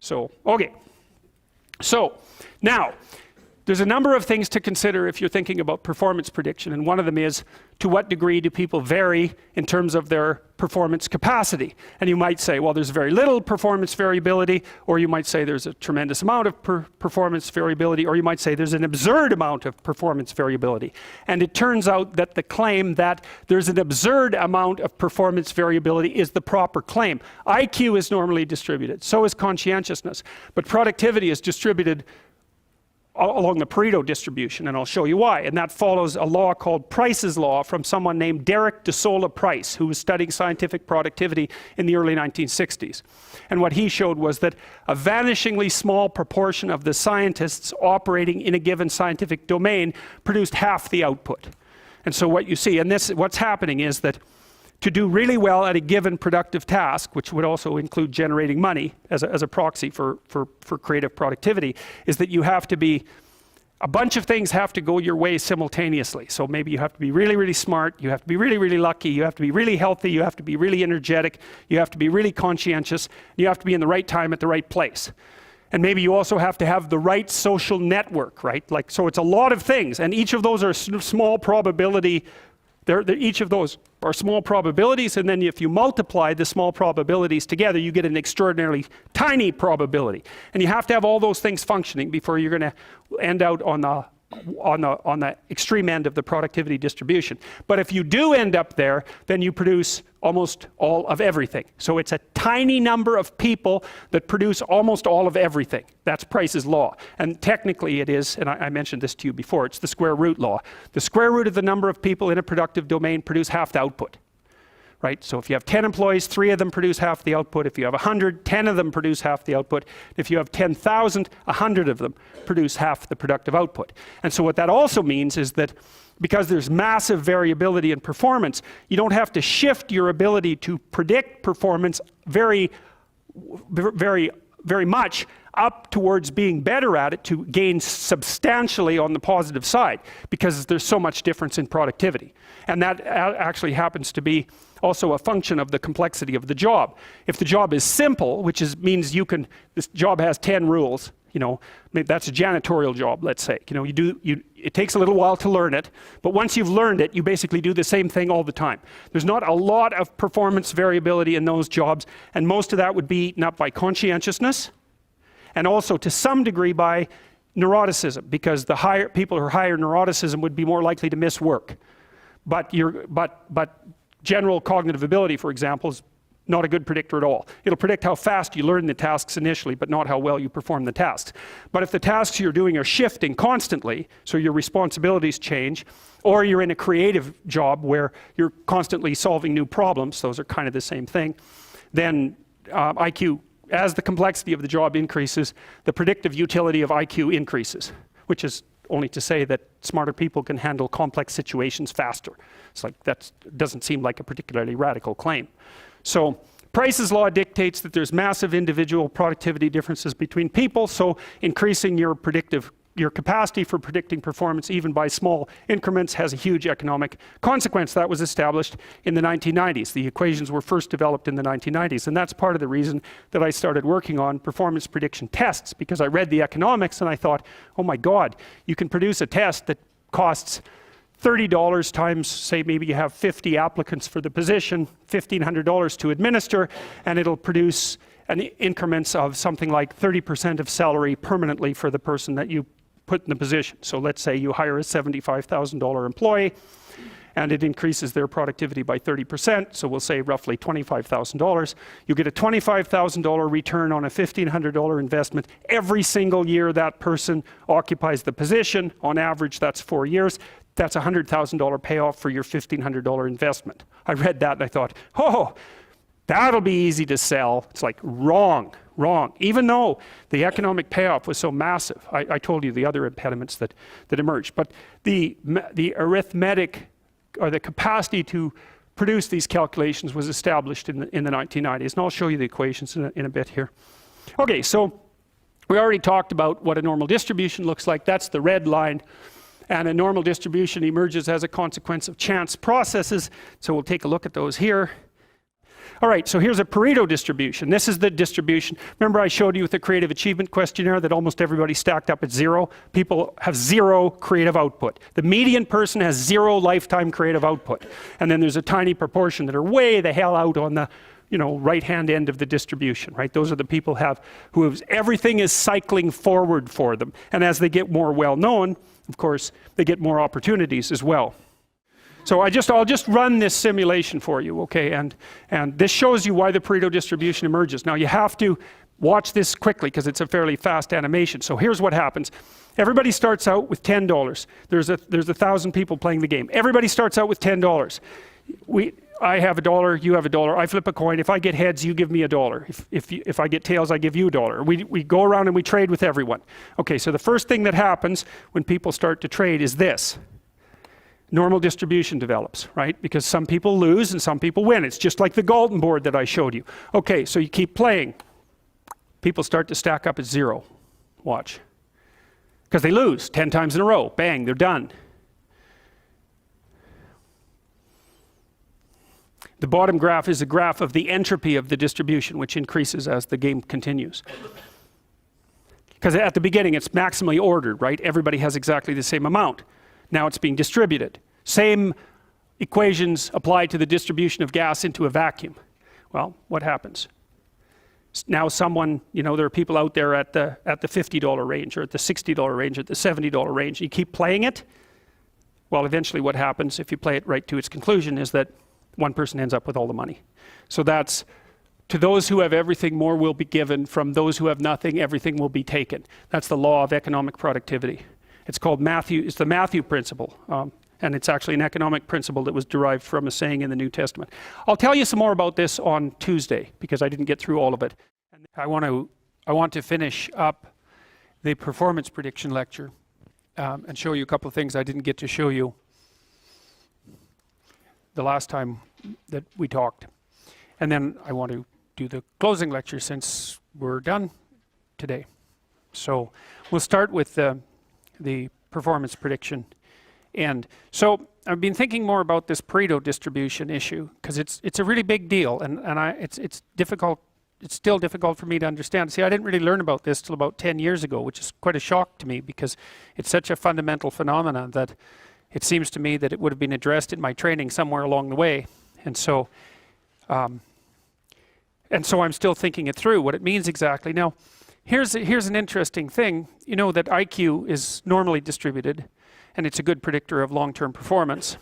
So, okay. So, now, there's a number of things to consider if you're thinking about performance prediction, and one of them is, to what degree do people vary in terms of their performance capacity? And you might say, well, there's very little performance variability, or you might say there's a tremendous amount of performance variability, or you might say there's an absurd amount of performance variability. And it turns out that the claim that there's an absurd amount of performance variability is the proper claim. IQ is normally distributed, so is conscientiousness, but productivity is distributed along the Pareto distribution, and I'll show you why. And that follows a law called Price's law from someone named Derek DeSola Price, who was studying scientific productivity in the early 1960s. And what he showed was that a vanishingly small proportion of the scientists operating in a given scientific domain produced half the output. And so what you see, and what's happening is that to do really well at a given productive task, which would also include generating money as a proxy for creative productivity, is that you have to be, a bunch of things have to go your way simultaneously. So maybe you have to be really, really smart, you have to be really, really lucky, you have to be really healthy, you have to be really energetic, you have to be really conscientious, you have to be in the right time at the right place. And maybe you also have to have the right social network, right? Like, so it's a lot of things, and each of those are small probability. Each of those are small probabilities, and then if you multiply the small probabilities together, you get an extraordinarily tiny probability. And you have to have all those things functioning before you're going to end out on the extreme end of the productivity distribution. But if you do end up there, then you produce almost all of everything. So it's a tiny number of people that produce almost all of everything. That's Price's law. And technically it is, and I mentioned this to you before, it's the square root law. The square root of the number of people in a productive domain produce half the output. Right? So if you have 10 employees, 3 of them produce half the output. If you have 100, 10 of them produce half the output. If you have 10,000, 100 of them produce half the productive output. And so what that also means is that because there's massive variability in performance, you don't have to shift your ability to predict performance very much up towards being better at it to gain substantially on the positive side, because there's so much difference in productivity. And that actually happens to be also a function of the complexity of the job. If the job is simple, which means this job has 10 rules, you know, maybe that's a janitorial job, let's say. You know, it takes a little while to learn it, but once you've learned it, you basically do the same thing all the time. There's not a lot of performance variability in those jobs, and most of that would be eaten up by conscientiousness, and also to some degree by neuroticism, because the people who are higher neuroticism would be more likely to miss work. But general cognitive ability, for example, is not a good predictor at all. It'll predict how fast you learn the tasks initially, but not how well you perform the tasks. But if the tasks you're doing are shifting constantly, so your responsibilities change, or you're in a creative job where you're constantly solving new problems, those are kind of the same thing, then IQ, as the complexity of the job increases, the predictive utility of IQ increases, which is only to say that smarter people can handle complex situations faster. It's like, that doesn't seem like a particularly radical claim. So Price's law dictates that there's massive individual productivity differences between people, so increasing your capacity for predicting performance even by small increments has a huge economic consequence. That was established in the 1990s. The equations were first developed in the 1990s, and that's part of the reason that I started working on performance prediction tests, because I read the economics and I thought, oh my God, you can produce a test that costs $30 times, say maybe you have 50 applicants for the position, $1,500 to administer, and it'll produce increments of something like 30% of salary permanently for the person that you put in the position. So let's say you hire a $75,000 employee, and it increases their productivity by 30%, so we'll say roughly $25,000. You get a $25,000 return on a $1,500 investment every single year that person occupies the position. On average, that's 4 years. That's a $100,000 payoff for your $1,500 investment. I read that and I thought, oh, that'll be easy to sell. It's like, wrong. Even though the economic payoff was so massive. I told you the other impediments that emerged. But the arithmetic, or the capacity to produce these calculations, was established in the 1990s. And I'll show you the equations in a bit here. Okay, so we already talked about what a normal distribution looks like. That's the red line. And a normal distribution emerges as a consequence of chance processes. So we'll take a look at those here. All right, so here's a Pareto distribution. This is the distribution. Remember I showed you with the creative achievement questionnaire that almost everybody stacked up at 0? People have 0 creative output. The median person has 0 lifetime creative output. And then there's a tiny proportion that are way the hell out on the right-hand end of the distribution, right? Those are the people everything is cycling forward for them. And as they get more well-known, of course, they get more opportunities as well. So I'll just run this simulation for you, okay? And this shows you why the Pareto distribution emerges. Now you have to watch this quickly because it's a fairly fast animation. So here's what happens. Everybody starts out with $10. There's 1,000 people playing the game. Everybody starts out with $10. I have $1, you have $1. I flip a coin. If I get heads, you give me $1. If I get tails, I give you $1. We go around and we trade with everyone. Okay, so the first thing that happens when people start to trade is this. Normal distribution develops, right? Because some people lose and some people win. It's just like the Galton board that I showed you. Okay, so you keep playing. People start to stack up at 0. Watch. Because they lose 10 times in a row. Bang, they're done. The bottom graph is a graph of the entropy of the distribution, which increases as the game continues. Because at the beginning, it's maximally ordered, right? Everybody has exactly the same amount. Now it's being distributed. Same equations apply to the distribution of gas into a vacuum. Well, what happens? Now someone, there are people out there at the $50 range, or at the $60 range, at the $70 range. You keep playing it. Well, eventually what happens, if you play it right to its conclusion, is that one person ends up with all the money. So that's, to those who have everything, more will be given. From those who have nothing, everything will be taken. That's the law of economic productivity. It's called it's the Matthew principle. And it's actually an economic principle that was derived from a saying in the New Testament. I'll tell you some more about this on Tuesday, because I didn't get through all of it. I want to finish up the performance prediction lecture and show you a couple of things I didn't get to show you the last time that we talked. And then I want to do the closing lecture since we're done today. So we'll start with the performance prediction end. So I've been thinking more about this Pareto distribution issue because it's a really big deal, and it's difficult. It's still difficult for me to understand. See, I didn't really learn about this till about 10 years ago, which is quite a shock to me because it's such a fundamental phenomenon that it seems to me that it would have been addressed in my training somewhere along the way. And so I'm still thinking it through, what it means exactly. Now, here's an interesting thing. You know that IQ is normally distributed, and it's a good predictor of long-term performance.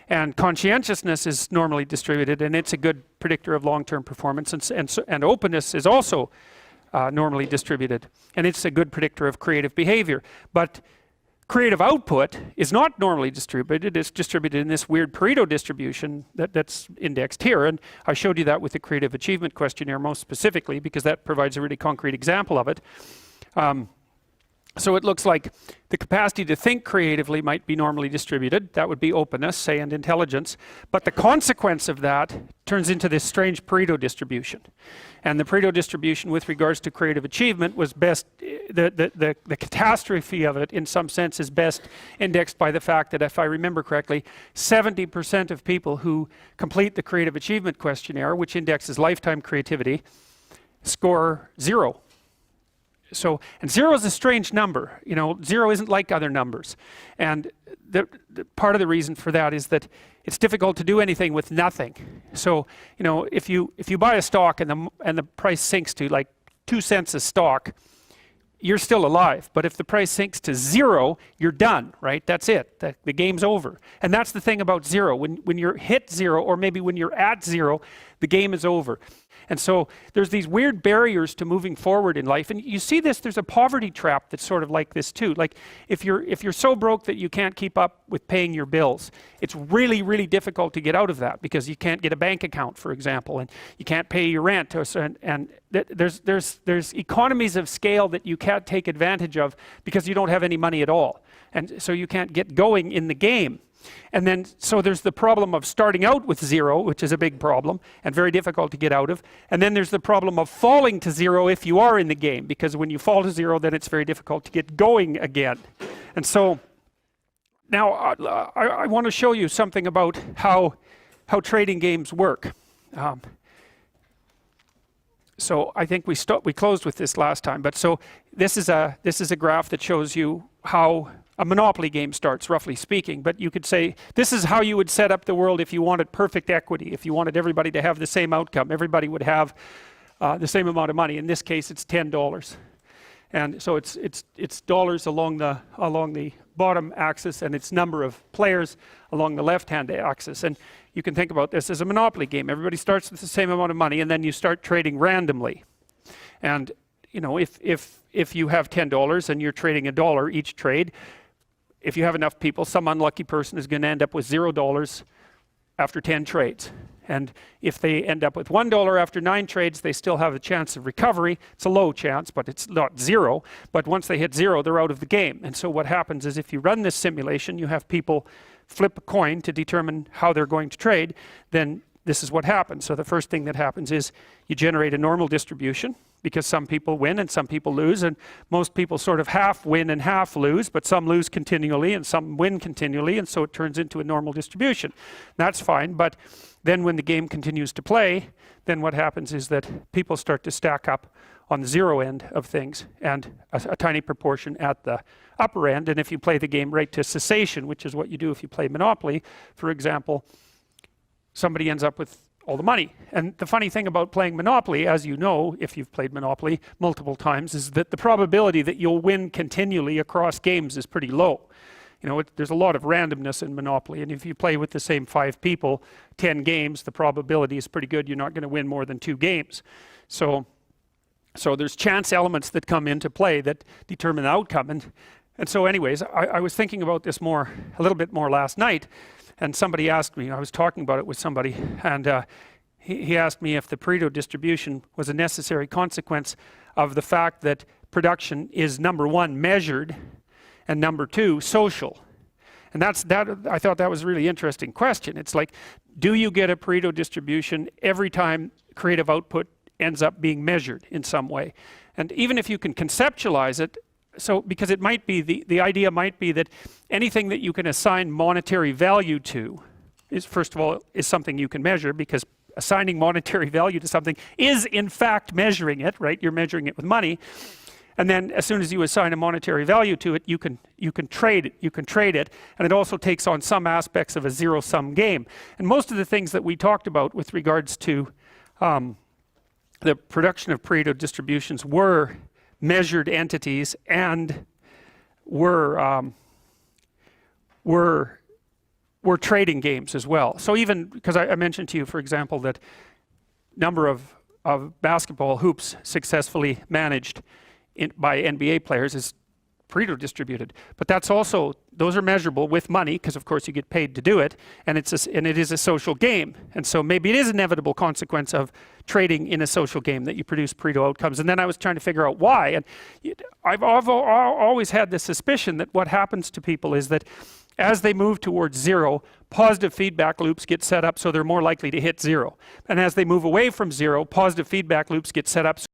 And conscientiousness is normally distributed, and it's a good predictor of long-term performance. And openness is also normally distributed, and it's a good predictor of creative behavior. But creative output is not normally distributed. It's distributed in this weird Pareto distribution that's indexed here. And I showed you that with the creative achievement questionnaire most specifically because that provides a really concrete example of it. So it looks like the capacity to think creatively might be normally distributed. That would be openness, say, and intelligence. But the consequence of that turns into this strange Pareto distribution. And the Pareto distribution with regards to creative achievement was best, the catastrophe of it in some sense is best indexed by the fact that, if I remember correctly, 70% of people who complete the creative achievement questionnaire, which indexes lifetime creativity, score 0. So, and 0 is a strange number. 0 isn't like other numbers. And the part of the reason for that is that it's difficult to do anything with nothing. So, if you buy a stock and the price sinks to like 2 cents a stock, you're still alive. But if the price sinks to 0, you're done, right? That's it. The game's over. And that's the thing about 0. When you're hit 0, or maybe when you're at 0, the game is over. And so there's these weird barriers to moving forward in life. And you see this, there's a poverty trap that's sort of like this too. Like if you're so broke that you can't keep up with paying your bills, it's really, really difficult to get out of that because you can't get a bank account, for example, and you can't pay your rent. And there's economies of scale that you can't take advantage of because you don't have any money at all. And so you can't get going in the game. And then, so there's the problem of starting out with 0, which is a big problem and very difficult to get out of. And then there's the problem of falling to 0 if you are in the game, because when you fall to 0, then it's very difficult to get going again. And so now I want to show you something about how trading games work. so I think we closed with this last time, but so this is a graph that shows you how a monopoly game starts, roughly speaking. But you could say this is how you would set up the world if you wanted perfect equity, if you wanted everybody to have the same outcome. Everybody would have the same amount of money. In this case, it's $10, and so it's dollars along the bottom axis, and it's number of players along the left-hand axis. And you can think about this as a monopoly game. Everybody starts with the same amount of money, and then you start trading randomly. And you know, if you have $10 and you're trading $1 each trade, if you have enough people, some unlucky person is going to end up with $0 after 10 trades. And if they end up with $1 after 9 trades, they still have a chance of recovery. It's a low chance, but it's not zero. But once they hit 0, they're out of the game. And so what happens is if you run this simulation, you have people flip a coin to determine how they're going to trade, then this is what happens. So the first thing that happens is you generate a normal distribution, because some people win and some people lose, and most people sort of half win and half lose, but some lose continually and some win continually, and so it turns into a normal distribution. That's fine, but then when the game continues to play, then what happens is that people start to stack up on the zero end of things, and a tiny proportion at the upper end. And if you play the game right to cessation, which is what you do if you play Monopoly, for example, somebody ends up with all the money. And the funny thing about playing Monopoly, as you know, if you've played Monopoly multiple times, is that the probability that you'll win continually across games is pretty low. You know, there's a lot of randomness in Monopoly, and if you play with the same 5 people, 10 games, the probability is pretty good you're not going to win more than 2 games. So there's chance elements that come into play that determine the outcome. And so anyways, I was thinking about this a little bit more last night, and somebody asked me, I was talking about it with somebody, and he asked me if the Pareto distribution was a necessary consequence of the fact that production is, number 1, measured, and number 2, social. And I thought that was a really interesting question. It's like, do you get a Pareto distribution every time creative output ends up being measured in some way? And even if you can conceptualize it, so because it might be, the idea might be that anything that you can assign monetary value to is, first of all, is something you can measure, because assigning monetary value to something is in fact measuring it, right? You're measuring it with money. And then as soon as you assign a monetary value to it, you can trade it, and it also takes on some aspects of a zero-sum game. And most of the things that we talked about with regards to the production of Pareto distributions were measured entities and were trading games as well. So even because I mentioned to you, for example, that number of basketball hoops successfully managed by NBA players is Pareto distributed, but that's also, those are measurable with money, because of course you get paid to do it, and it is a social game. And so maybe it is an inevitable consequence of trading in a social game that you produce Pareto outcomes. And then I was trying to figure out why, and I've always had this suspicion that what happens to people is that as they move towards 0, positive feedback loops get set up so they're more likely to hit 0. And as they move away from 0, positive feedback loops get set up so